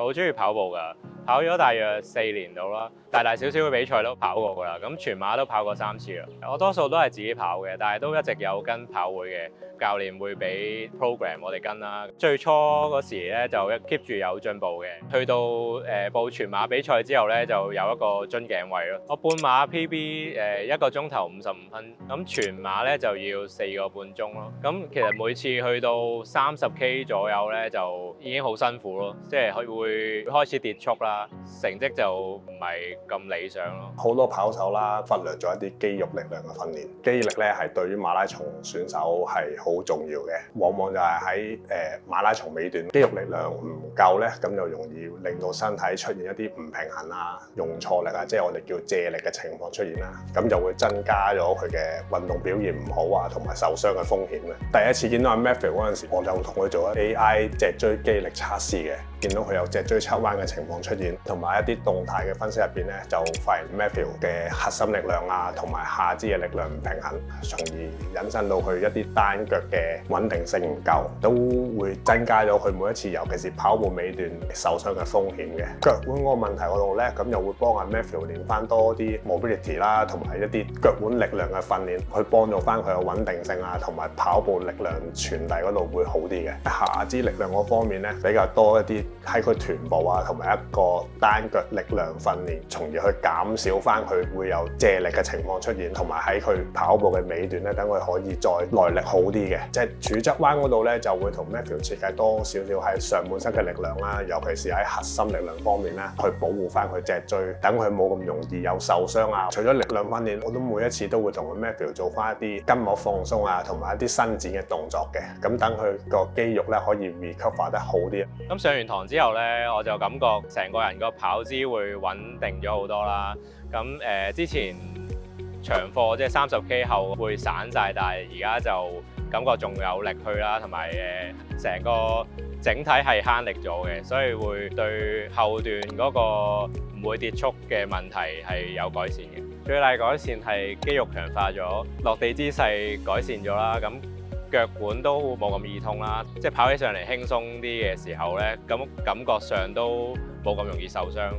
我好中意跑步㗎，跑咗大約4年到啦，大大小小嘅比賽都跑過㗎啦。咁全馬都跑過3次啦。我多數都係自己跑嘅，但係都一直有跟跑會嘅教練會俾 program 我哋跟啦。最初嗰時咧就keep 住有進步嘅，去到報全馬比賽之後咧就有一個樽頸位咯。我半馬 PB 1個鐘頭55分，咁全馬咧就要4個半鐘咯。咁其實每次去到30K 左右咧就已經好辛苦咯，即係佢會開始跌速啦，成績就唔係咁理想咯。好多跑手啦，忽略咗一啲肌肉力量嘅訓練。肌力咧係對於馬拉松選手係好重要嘅，往往就係喺馬拉松尾段肌肉力量唔夠咧，咁就容易令到身體出現一啲唔平衡啊、用錯力啊，即係我哋叫借力嘅情況出現啦，咁就會增加咗佢嘅運動表現唔好啊，同埋受傷嘅風險嘅。第一次見到阿 Matthew 嗰陣時，我就同佢做 AI 脊椎肌力測試嘅，見到佢有脊椎側彎嘅情況出現，同埋一啲動態嘅分析入邊咧，就發現 Matthew 嘅核心力量啊，同埋下肢嘅力量唔平衡，從而引申到佢一啲單腳嘅穩定性唔夠，都會增加咗佢每一次，尤其是跑步尾段受傷嘅風險嘅。腳腕嗰個問題嗰度咧，咁又會幫阿 Matthew 練翻多啲 mobility 啦，同埋一啲腳腕力量嘅訓練，去幫助翻佢嘅穩定性啊，同埋跑步力量傳遞嗰度會好啲嘅。下肢力量嗰方面咧，比較多一啲喺佢臀部啊，同埋一個單腳力量訓練，從而去減少翻佢會有借力嘅情況出現，同埋喺佢跑步嘅尾段咧，等佢可以再耐力好啲嘅。即係柱側彎嗰度咧，就會同 Matthew 設計多少少喺上半身嘅力量啦，尤其是喺核心力量方面咧，去保護翻佢脊椎，等佢冇咁容易有受傷啊。除咗力量訓練，我都每一次都會同佢 Matthew 做翻一啲筋膜放鬆啊，同埋一啲伸展嘅動作嘅，咁等佢個肌肉咧可以 recover 得好啲。咁上完堂之後咧，我就感覺成個人個跑姿會穩定咗好多啦。咁之前長課即係30K 後會散晒，但係而家就感覺仲有力去啦，同埋成個整體係慳力咗嘅，所以會對後段嗰個唔會跌速嘅問題係有改善嘅。最大改善係肌肉強化咗，落地姿勢改善咗啦，咁腳腕都冇咁易痛啦，即係跑起上嚟輕鬆啲嘅時候咧，咁感覺上都冇咁容易受傷。